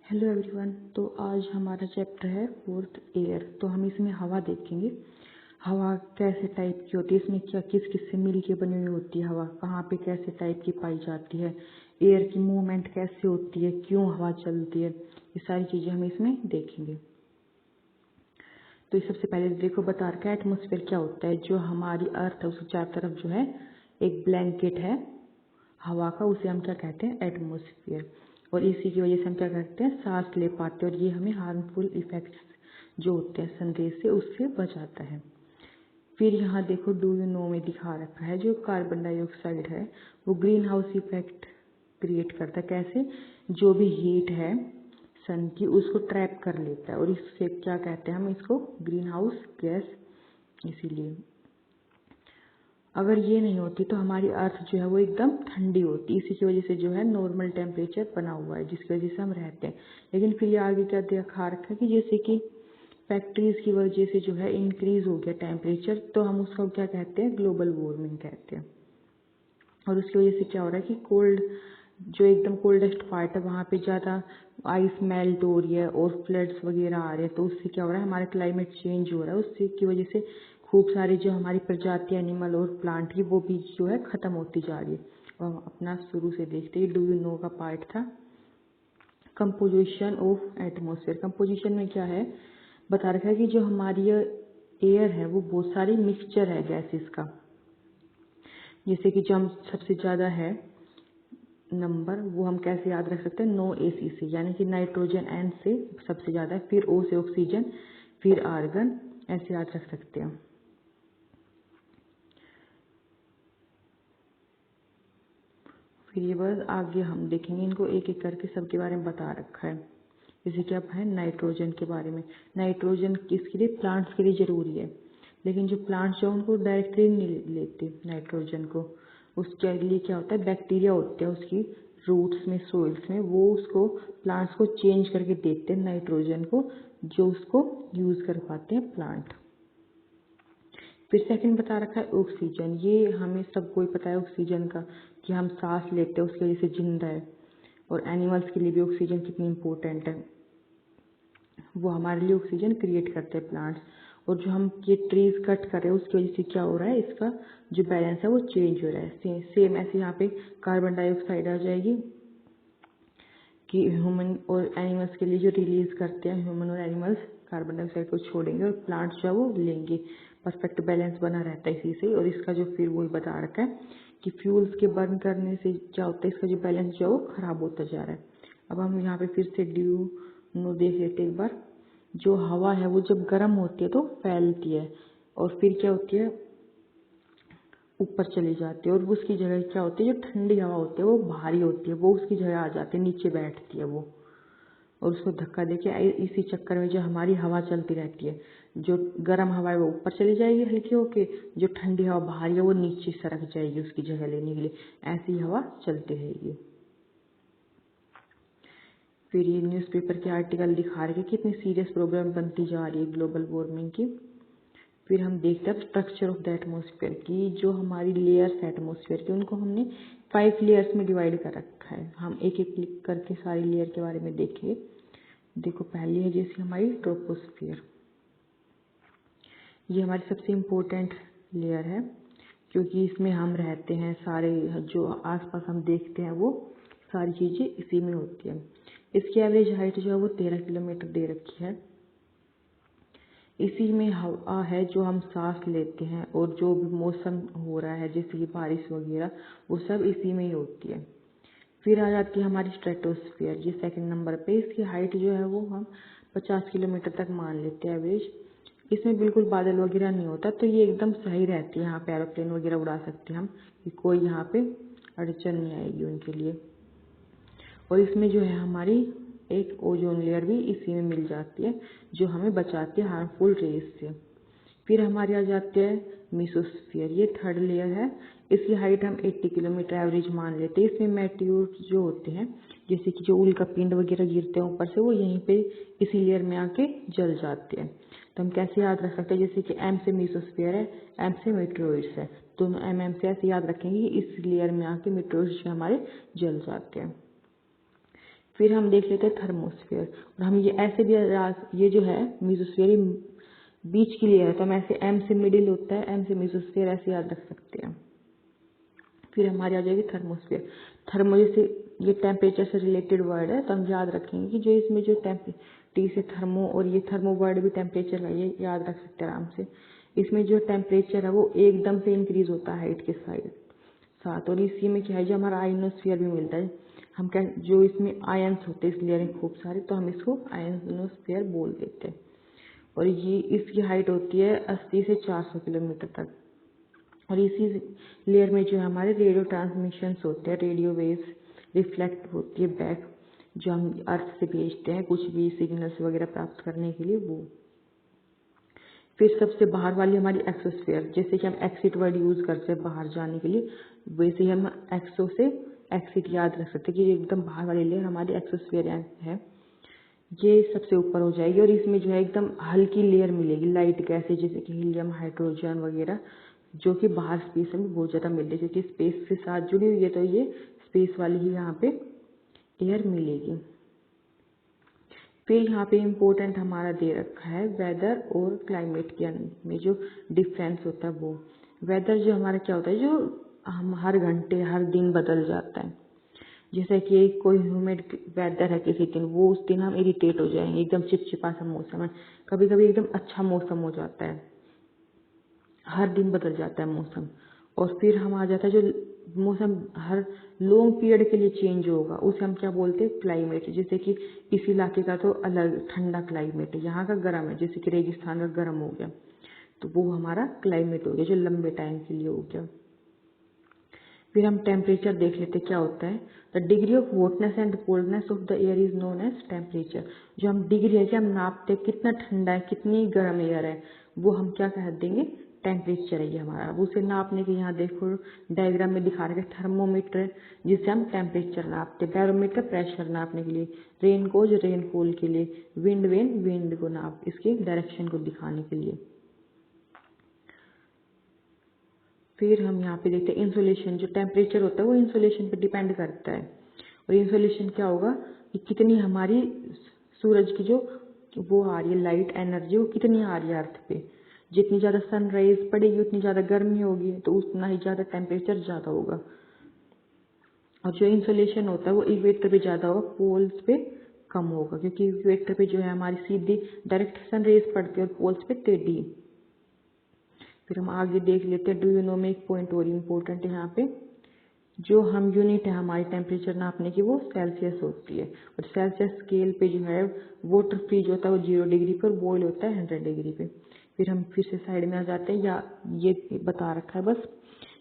Hello everyone. तो आज हमारा चैप्टर है फोर्थ एयर। तो हम इसमें हवा देखेंगे। हवा कैसे टाइप की होती है, इसमें क्या किस किस से मिल के बनी हुई होती है, हवा कहाँ पे कैसे टाइप की पाई जाती है, एयर की मूवमेंट कैसे होती है, क्यों हवा चलती है, ये सारी चीज़ें हम इसमें देखेंगे। तो सबसे पहले देखो बता रखा है एटमोसफेयर क्या होता है। जो हमारी अर्थ है उसके चारों तरफ जो है एक ब्लैंकेट है हवा का, उसे हम क्या कहते हैं, एटमोसफियर। और इसी की वजह से हम क्या करते हैं, सांस ले पाते हैं और ये हमें हार्मफुल इफेक्ट्स जो होते हैं सनरेज से उससे बचाता है। फिर यहाँ देखो डू यू नो में दिखा रखा है जो कार्बन डाइऑक्साइड है वो ग्रीन हाउस इफेक्ट क्रिएट करता है। कैसे, जो भी हीट है सन की उसको ट्रैप कर लेता है और इससे क्या कहते हैं हम इसको, ग्रीन हाउस गैस। इसीलिए अगर ये नहीं होती तो हमारी अर्थ जो है वो एकदम ठंडी होती। इसी की वजह से जो है नॉर्मल टेम्परेचर बना हुआ है जिसकी वजह से हम रहते हैं। लेकिन फिर ये आगे क्या दिखा रखा है कि जैसे कि फैक्ट्रीज की वजह से जो है इंक्रीज हो गया टेम्परेचर, तो हम उसको क्या कहते हैं, ग्लोबल वार्मिंग कहते हैं। और उसकी वजह से क्या हो रहा है कि कोल्ड, जो एकदम कोल्डेस्ट पार्ट है वहाँ पे ज़्यादा आइस मेल्ट हो रही है और फ्लड्स वगैरह आ रहे हैं। तो उससे क्या हो रहा है, हमारा क्लाइमेट चेंज हो रहा है। उससे की वजह से खूब सारी जो हमारी प्रजाति एनिमल और प्लांट की वो भी जो है ख़त्म होती जा रही है। और अपना शुरू से देखते ही डू यू नो का पार्ट था कंपोजिशन ऑफ एटमोसफेयर। कंपोजिशन में क्या है बता रखा है कि जो हमारी एयर है वो बहुत सारी मिक्सचर है गैसेस का। जैसे कि जो हम सबसे ज़्यादा है नंबर वो हम कैसे याद रख सकते हैं, नो AC से, यानी कि नाइट्रोजन N से सबसे ज़्यादा है, फिर O से ऑक्सीजन, फिर आर्गन, ऐसे याद रख सकते हैं। फिर ये बस आगे हम देखेंगे, इनको एक एक करके सबके बारे में बता रखा है। जैसे कि अब है नाइट्रोजन के बारे में। नाइट्रोजन किसके लिए, प्लांट्स के लिए ज़रूरी है, लेकिन जो प्लांट्स है उनको डायरेक्टली नहीं लेते नाइट्रोजन को। उसके लिए क्या होता है, बैक्टीरिया होते हैं उसकी रूट्स में, सोइल्स में, वो उसको प्लांट्स को चेंज करके देते हैं नाइट्रोजन को, जो उसको यूज़ कर पाते हैं प्लांट। फिर सेकंड बता रखा है ऑक्सीजन। ये हमें सबको ही पता है ऑक्सीजन का, कि हम सांस लेते हैं उसकी वजह से जिंदा है। और एनिमल्स के लिए भी ऑक्सीजन कितनी इम्पोर्टेंट है, वो हमारे लिए ऑक्सीजन क्रिएट करते हैं प्लांट्स। और जो हम ये ट्रीज कट कर रहे हैं उसकी वजह से क्या हो रहा है, इसका जो बैलेंस है वो चेंज हो रहा है। सेम ऐसे यहाँ पे कार्बन डाइऑक्साइड आ जाएगी कि ह्यूमन और एनिमल्स के लिए जो रिलीज करते हैं, ह्यूमन और एनिमल्स कार्बन डाइऑक्साइड को छोड़ेंगे और प्लांट्स जो है वो लेंगे। परफेक्ट बैलेंस बना रहता है इसी से। और इसका जो फिर वही बता रखा है कि फ्यूल्स के बर्न करने से क्या होता है, इसका जो बैलेंस जो है वो खराब होता जा रहा है। अब हम यहाँ पे फिर से ड्यू नो देख लेते एक बार। जो हवा है वो जब गर्म होती है तो फैलती है और फिर क्या होती है, ऊपर चली जाती है। और उसकी जगह क्या होती है, जो ठंडी हवा होती है वो भारी होती है, वो उसकी जगह आ जाती है, नीचे बैठती है वो, और उसको धक्का देके इसी चक्कर में जो हमारी हवा चलती रहती है। जो गर्म हवा है वो ऊपर चली जाएगी हल्की होके, जो ठंडी हवा भारी है वो नीचे सरक जाएगी उसकी जगह लेने के लिए। ऐसी हवा चलती रहेगी। फिर ये न्यूज़पेपर के आर्टिकल दिखा रहे हैं कि कितनी सीरियस प्रॉब्लम बनती जा रही है ग्लोबल वार्मिंग की। फिर हम देखते हैं स्ट्रक्चर ऑफ द एटमोसफेयर की। जो हमारी लेयर्स है एटमोसफेयर की उनको हमने 5 लेयर्स में डिवाइड कर रखा है। हम एक एक क्लिक करके सारी लेयर के बारे में देखेंगे। देखो पहली है जैसे हमारी ट्रोपोस्फियर। ये हमारी सबसे इम्पोर्टेंट लेयर है क्योंकि इसमें हम रहते हैं। सारे जो आसपास हम देखते हैं वो सारी चीज़ें इसी में होती है। इसकी एवरेज हाइट जो है वो 13 किलोमीटर दे रखी है। इसी में हवा है जो हम सांस लेते हैं, और जो भी मौसम हो रहा है जैसे कि बारिश वगैरह वो सब इसी में ही होती है। फिर आ जाती है हमारी स्ट्रेटोस्फियर, ये सेकंड नंबर पे। इसकी हाइट जो है वो हम 50 किलोमीटर तक मान लेते हैं एवरेज। इसमें बिल्कुल बादल वगैरह नहीं होता, तो ये एकदम सही रहती है। यहाँ पे एरोप्लेन वगैरह उड़ा सकते हैं हम, कि कोई यहाँ पे अड़चन नहीं आएगी उनके लिए। और इसमें जो है हमारी एक ओजोन लेयर भी इसी में मिल जाती है जो हमें बचाती है हार्मफुल रेज से। फिर हमारे आ जाते हैं मेसोस्फियर, ये थर्ड लेयर है। इसकी हाइट हम 80 किलोमीटर एवरेज मान लेते हैं। इसमें मेटियोर्स जो होते हैं, जैसे कि जो उल्का पिंड वगैरह गिरते हैं ऊपर से, वो यहीं पे इसी लेयर में आके जल जाते हैं। तो हम कैसे याद रख सकते हैं, जैसे कि M से मेसोस्फियर है, M से मेटेरोइड्स है, दोनों M से ऐसे याद रखेंगे कि इस लेयर में आके मेटेरोइड्स जो हमारे जल जाते हैं। फिर हम देख लेते हैं थर्मोस्फेयर, और हम ये ऐसे भी ये जो है मेसोस्फेयर, ये बीच की लेयर है, तो हम ऐसे एम से मिडिल होता है, एम से मेसोस्फेयर ऐसे याद रख सकते हैं। फिर हमारी आ जाएगी थर्मोस्फेयर। थर्मो जैसे ये टेम्परेचर से रिलेटेड वर्ड है, तो हम याद रखेंगे कि जो इसमें जो टी से थर्मो, और ये थर्मो वर्ड भी टेम्परेचर का, ये याद रख सकते हैं आराम से। इसमें जो टेम्परेचर है वो एकदम से इंक्रीज होता है हाइट के साथ, और इसी में क्या है जो हमारा आयनोस्फीयर भी मिलता है। हम क्या, जो इसमें आयन्स होते हैं इस लेयर में खूब सारे, तो हम इसको आयनोस्फीयर बोल देते हैं। और ये इसकी हाइट होती है 80 से 400 किलोमीटर तक। और इसी लेयर में जो हमारे रेडियो ट्रांसमिशंस होते हैं, रेडियो वेव्स रिफ्लेक्ट होती है बैक, जो हम अर्थ से भेजते हैं कुछ भी सिग्नल्स वगैरह प्राप्त करने के लिए वो। फिर सबसे बाहर वाली हमारी एक्सोस्फेयर, जैसे कि हम एक्सिट वर्ड यूज करते हैं बाहर जाने के लिए, वैसे ही हम एक्सो से एक्सिट याद रख सकते हैं कि एकदम बाहर वाली लेयर हमारी एक्सोस्फेयर है। ये सबसे ऊपर हो जाएगी, और इसमें जो है एकदम हल्की लेयर मिलेगी लाइट गैसेज जैसे कि हीलियम, हाइड्रोजन वगैरह, जो कि बाहर स्पेस में बहुत ज़्यादा मिलती है, क्योंकि स्पेस के साथ जुड़ी हुई है, तो ये स्पेस वाली ही यहाँ पे एयर मिलेगी। फिर यहाँ पे इम्पोर्टेंट हमारा दे रखा है वेदर और क्लाइमेट के में जो डिफरेंस होता है वो। वेदर जो हमारा क्या होता है, जो हम हर घंटे हर दिन बदल जाता है। जैसे कि कोई ह्यूमिड वेदर है किसी दिन, वो उस दिन हम इरिटेट हो जाएंगे, एकदम चिपचिपा सा मौसम है। कभी कभी एकदम अच्छा मौसम हो जाता है, हर दिन बदल जाता है मौसम। और फिर हम आ जाता है जो मौसम हर लॉन्ग पीरियड के लिए चेंज होगा, उसे हम क्या बोलते हैं, क्लाइमेट। जैसे कि इस इलाके का तो अलग ठंडा क्लाइमेट है, यहाँ का गर्म है, जैसे कि रेगिस्तान का गर्म हो गया, तो वो हमारा क्लाइमेट हो गया जो लंबे टाइम के लिए हो गया। फिर हम टेम्परेचर देख लेते क्या होता है। The degree of hotness and coldness of the air is known as temperature. जो हम डिग्री है कि हम नापते हैं कितना ठंडा है, कितनी गर्म एयर है, वो हम क्या कह देंगे, टेम्परेचर है ये हमारा। अब उसे नापने के यहाँ देखो डायग्राम में दिखा रहे हैं, थर्मोमीटर है जिससे हम टेम्परेचर नापते हैं, बैरोमीटर प्रेशर नापने के लिए, रेनकोज रेनफॉल के लिए, विंड वेन विंड को नाप इसके डायरेक्शन को दिखाने के लिए। फिर हम यहाँ पे देखते हैं इंसोलेशन। जो टेम्परेचर होता है वो इंसोलेशन पे डिपेंड करता है। और इंसोलेशन क्या होगा कि कितनी हमारी सूरज की जो वो आ रही है लाइट एनर्जी, वो कितनी आ रही है अर्थ पे। जितनी ज़्यादा सनराइज पड़ेगी उतनी ज़्यादा गर्मी होगी, तो उतना ही ज़्यादा टेम्परेचर ज़्यादा होगा। और जो इंसोलेशन होता है वो इक्वेटर पे ज़्यादा होगा, पोल्स पे कम होगा, क्योंकि इक्वेटर पे जो है हमारी सीधी डायरेक्ट सनरेज पड़ती है और पोल्स पे टेढ़ी। फिर हम आगे देख लेते हैं, डू यू नो में एक पॉइंट और इम्पोर्टेंट है यहाँ पे। जो हम यूनिट है हमारी टेम्परेचर नापने की वो सेल्सियस होती है, और सेल्सियस स्केल पे जो है वाटर फ्रीज होता है वो 0 डिग्री पर, बॉयल होता है 100 डिग्री पे। फिर हम फिर से साइड में आ जाते हैं, या ये बता रखा है बस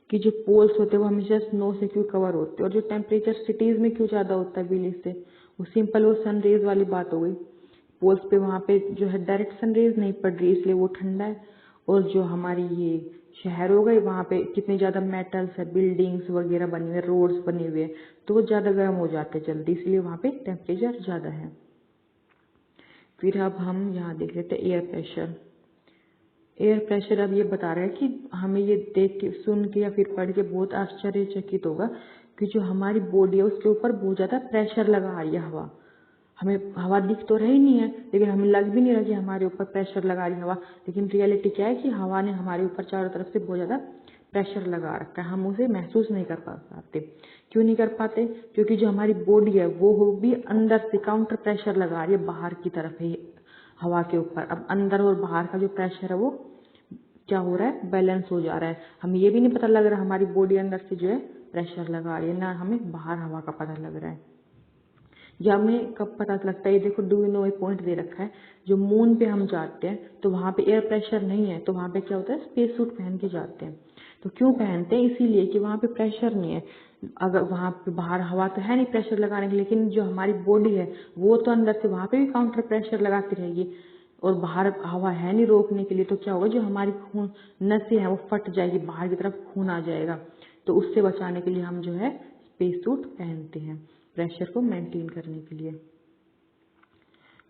कि जो पोल्स होते हैं वो हमेशा स्नो से क्यों कवर होते हैं, और जो टेम्परेचर सिटीज में क्यों ज़्यादा होता है विलेज से, वो सिंपल वो सनरेज वाली बात हो गई। पोल्स पे वहाँ पे जो है डायरेक्ट सनरेज नहीं पड़ रही, इसलिए वो ठंडा है। और जो हमारी ये शहर हो गए वहाँ पे कितने ज़्यादा मेटल्स है, बिल्डिंग्स वगैरह बनी हुई है, रोड्स बने हुए हैं, तो वो ज़्यादा गर्म हो जाते हैं जल्दी, इसलिए वहाँ पे टेम्परेचर ज़्यादा है। फिर अब हम यहाँ देख लेते हैं एयर प्रेशर। एयर प्रेशर अब ये बता रहा है कि हमें ये देख के, सुन के या फिर पढ़ के बहुत आश्चर्यचकित होगा कि जो हमारी बॉडी है उसके ऊपर बहुत ज़्यादा प्रेशर लगा आ रही है हवा। हमें हवा दिख तो रही नहीं है, लेकिन हमें लग भी नहीं रहा कि हमारे ऊपर प्रेशर लगा रही हवा, लेकिन रियलिटी क्या है कि हवा ने हमारे ऊपर चारों तरफ से बहुत ज़्यादा प्रेशर लगा रखा है, हम उसे महसूस नहीं कर पाते। क्यों नहीं कर पाते, क्योंकि जो हमारी बॉडी है वो भी अंदर से काउंटर प्रेशर लगा रही है बाहर की तरफ है हवा के ऊपर। अब अंदर और बाहर का जो प्रेशर है वो क्या हो रहा है, बैलेंस हो जा रहा है। हमें ये भी नहीं पता लग रहा हमारी बॉडी अंदर से जो है प्रेशर लगा रही है, ना हमें बाहर हवा का पता लग रहा है। या हमें कब पता लगता है, ये देखो डू यू नो एक पॉइंट दे रखा है, जो मून पे हम जाते हैं तो वहाँ पे एयर प्रेशर नहीं है, तो वहाँ पे क्या होता है, स्पेस सूट पहन के जाते हैं। तो क्यों पहनते हैं, इसीलिए कि वहाँ पे प्रेशर नहीं है। अगर वहाँ पे बाहर हवा तो है नहीं प्रेशर लगाने के, लेकिन जो हमारी बॉडी है वो तो अंदर से वहाँ पे भी काउंटर प्रेशर लगाती रहेगी, और बाहर हवा है नहीं रोकने के लिए, तो क्या होगा, जो हमारी खून नसें हैं वो फट जाएगी, बाहर की तरफ खून आ जाएगा। तो उससे बचाने के लिए हम जो है स्पेस सूट पहनते हैं, प्रेशर को मेंटेन करने के लिए।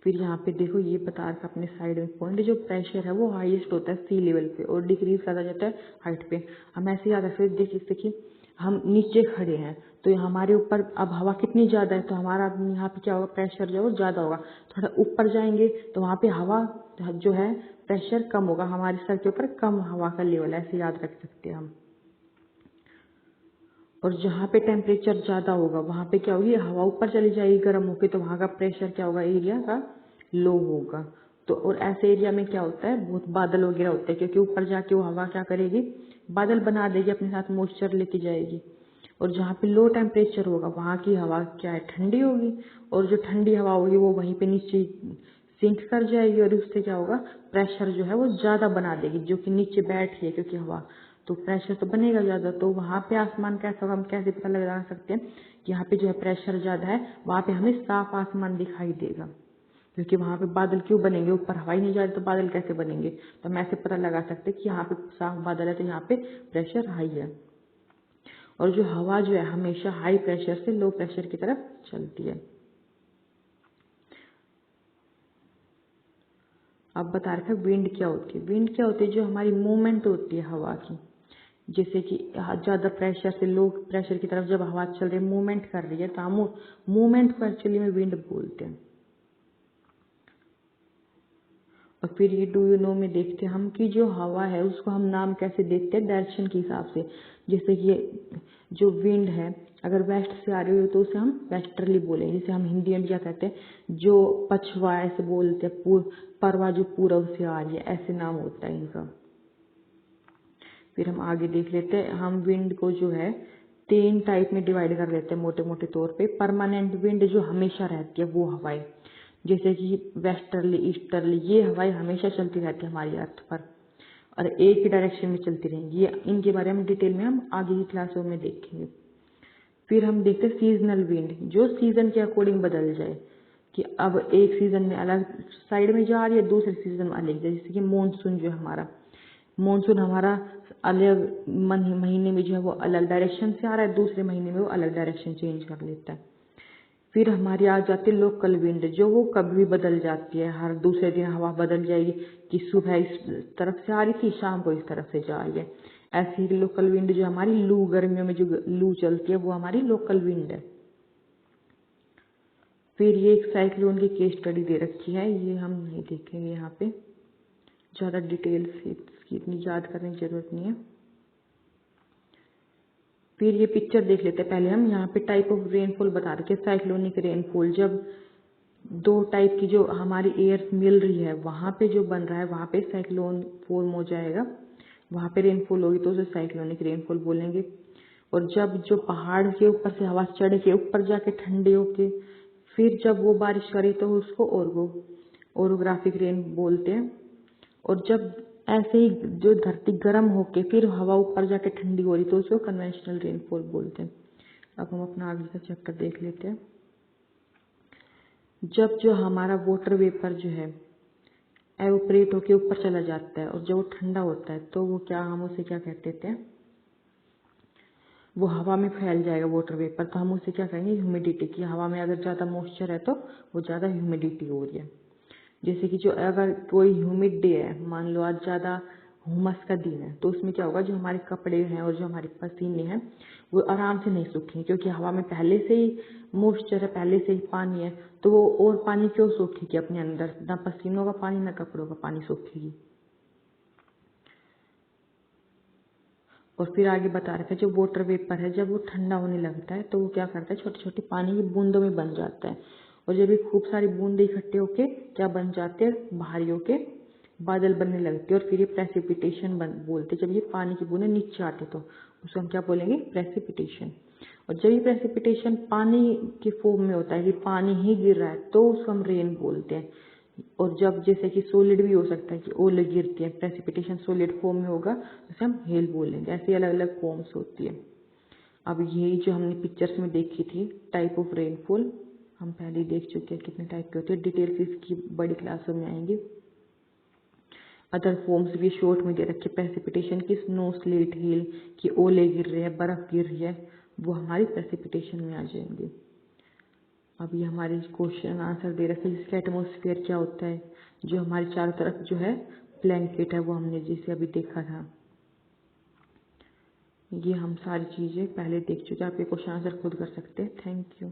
फिर यहाँ पे देखो ये बता रखा अपने साइड में पॉइंट, जो प्रेशर है वो हाईएस्ट होता है सी लेवल पे और डिक्रीज करा जाता है हाइट पे। हम ऐसे याद रखते हैं, देखिए हम नीचे खड़े हैं तो हमारे ऊपर अब हवा कितनी ज़्यादा है, तो हमारा यहाँ पे क्या होगा, प्रेशर जो है वो ज़्यादा होगा। थोड़ा ऊपर जाएंगे तो वहाँ पे हवा जो है प्रेशर कम होगा, हमारे सर के ऊपर कम हवा का लेवल है, ऐसे याद रख सकते हैं हम। और जहाँ पे टेम्परेचर ज़्यादा होगा वहाँ पे क्या होगी, हवा ऊपर चली जाएगी गर्म होके, तो वहाँ का प्रेशर क्या होगा, एरिया का लो होगा। तो और ऐसे एरिया में क्या होता है, बहुत बादल वगैरह होते हैं, क्योंकि ऊपर जाके वो हवा क्या करेगी, बादल बना देगी, अपने साथ मॉइस्चर लेके जाएगी। और जहाँ पे लो टेम्परेचर होगा वहाँ की हवा क्या है, ठंडी होगी, और जो ठंडी हवा होगी वो वहीं पे नीचे सिंक कर जाएगी, और उससे क्या होगा, प्रेशर जो है वो ज़्यादा बना देगी, जो कि नीचे बैठ रही है, क्योंकि हवा तो प्रेशर तो बनेगा ज़्यादा। तो वहाँ पे आसमान कैसा होगा, हम कैसे पता लगा सकते हैं कि यहाँ पे जो है प्रेशर ज़्यादा है, वहाँ पे हमें साफ आसमान दिखाई देगा, क्योंकि वहाँ पे बादल क्यों बनेंगे, ऊपर हवा ही नहीं जा रही तो बादल कैसे बनेंगे। तो हम ऐसे पता लगा सकते हैं कि यहाँ पे साफ बादल है तो यहाँ पे प्रेशर हाई है। और जो हवा जो है हमेशा हाई प्रेशर से लो प्रेशर की तरफ चलती है। अब बता रखा है विंड क्या होती है। विंड क्या होती है, जो हमारी मूवमेंट होती है हवा की, जैसे कि ज़्यादा प्रेशर से लो प्रेशर की तरफ जब हवा चल रही है, मूवमेंट कर रही है, तो हम मूवमेंट को एक्चुअली में विंड बोलते हैं। और फिर ये डू यू नो में देखते हैं हम कि जो हवा है उसको हम नाम कैसे देते हैं, डायरेक्शन के हिसाब से। जैसे कि जो विंड है अगर वेस्ट से आ रही हो तो उसे हम वेस्टर्ली बोलेंगे, जैसे हम हिंदी में क्या कहते हैं, जो पछवा ऐसे बोलते हैं, परवा जो पूरब से आ रही है, ऐसे नाम होता है इनका। फिर हम आगे देख लेते हैं, हम विंड को जो है 3 टाइप में डिवाइड कर लेते हैं मोटे मोटे तौर पे। परमानेंट विंड जो हमेशा रहती है वो हवाएं, जैसे कि वेस्टर्ली, ईस्टर्ली, ये हवाएं हमेशा चलती रहती है हमारी अर्थ पर और एक ही डायरेक्शन में चलती रहेंगी। ये इनके बारे में डिटेल में हम आगे की क्लासों में देखेंगे। फिर हम देखते हैं सीजनल विंड, जो सीजन के अकॉर्डिंग बदल जाए, कि अब एक सीजन में अलग साइड में जा रही है, दूसरे सीजन में अलग जाए। जैसे कि मानसून जो है हमारा, मानसून हमारा अलग महीने में जो है वो अलग डायरेक्शन से आ रहा है, दूसरे महीने में वो अलग डायरेक्शन चेंज कर लेता है। फिर हमारी आ जाती है लोकल विंड, जो वो कभी भी बदल जाती है, हर दूसरे दिन हवा बदल जाएगी, कि सुबह इस तरफ से आ रही थी, शाम को इस तरफ से जा रही है। ऐसी ही लोकल विंड जो हमारी लू, गर्मियों में जो लू चलती है वो हमारी लोकल विंड है। फिर ये एक साइक्लोन की केस स्टडी दे रखी है, ये हम नहीं देखेंगे यहाँ पे, ज़्यादा डिटेल से इसकी इतनी याद करने की जरूरत नहीं है। फिर ये पिक्चर देख लेते हैं पहले हम, यहाँ पे टाइप ऑफ रेनफॉल बता रखे, साइक्लोनिक रेनफॉल, जब 2 टाइप की जो हमारी एयर मिल रही है वहाँ पे जो बन रहा है वहाँ पे साइक्लोन फॉर्म हो जाएगा, वहाँ पे रेनफॉल होगी तो उसे साइक्लोनिक रेनफॉल बोलेंगे। और जब जो पहाड़ के ऊपर से हवा चढ़ के ऊपर जाके ठंडे होके फिर जब वो बारिश करे तो उसको ओरोग्राफिक रेन बोलते हैं। और जब ऐसे ही जो धरती गर्म होके फिर हवा ऊपर जाके ठंडी हो रही तो उसको कन्वेंशनल रेनफॉल बोलते हैं। अब हम अपना आगे का चैप्टर देख लेते हैं। जब जो हमारा वाटर वेपर जो है एवोपरेट होके ऊपर चला जाता है और जब वो ठंडा होता है तो वो क्या, हम उसे क्या कहते थे, वो हवा में फैल जाएगा वाटर वेपर, तो हम उसे क्या कहेंगे, ह्यूमिडिटी। की हवा में अगर ज़्यादा मॉइस्चर है तो वो ज़्यादा ह्यूमिडिटी हो रही है। जैसे कि जो अगर कोई ह्यूमिड डे है, मान लो आज ज़्यादा हुमस का दिन है, तो उसमें क्या होगा, जो हमारे कपड़े हैं और जो हमारे पसीने हैं वो आराम से नहीं सूखेंगे, क्योंकि हवा में पहले से ही मॉइस्चर है, पहले से ही पानी है, तो वो और पानी क्यों सूखेगी अपने अंदर, ना पसीनों का पानी ना कपड़ों का पानी सूखेगी। और फिर आगे बता रखा है, जो वाटर वेपर है जब वो ठंडा होने लगता है तो वो क्या करता है, छोटे छोटे पानी की बूंदों में बन जाता है। और जब ये खूब सारी बूंदे इकट्ठे होके क्या बन जाते हैं, भारी होके बादल बनने लगते हैं, और फिर ये प्रेसिपिटेशन बोलते हैं। जब ये पानी की बूंदें नीचे आती तो उसको हम क्या बोलेंगे, प्रेसिपिटेशन। और जब ये प्रेसिपिटेशन पानी के फॉर्म में होता है कि पानी ही गिर रहा है तो उसको हम रेन बोलते हैं। और जब जैसे कि सॉलिड भी हो सकता है कि ओले गिरती है, प्रेसिपिटेशन सॉलिड फॉर्म में होगा जैसे हम हेल बोलेंगे। ऐसी अलग अलग फॉर्म्स होती है। अब यही जो हमने पिक्चर्स में देखी थी टाइप ऑफ रेनफॉल, हम पहले ही देख चुके हैं कितने टाइप के होते हैं, डिटेल्स इसकी बड़ी क्लासों में आएंगी। अदर फॉर्म्स भी शॉर्ट में दे रखे, प्रेसिपिटेशन की स्नो स्लेट हिल, कि ओले गिर रहे हैं, बर्फ गिर रही है, वो हमारी प्रेसिपिटेशन में आ जाएंगे। अब ये हमारे क्वेश्चन आंसर दे रखे, जिसका एटमॉस्फेयर क्या होता है, जो हमारे चारों तरफ जो है ब्लैंकेट है, वो हमने जैसे अभी देखा था। ये हम सारी चीज़ें पहले देख चुके हैं। आप ये क्वेश्चन आंसर खुद कर सकते हैं। Thank you.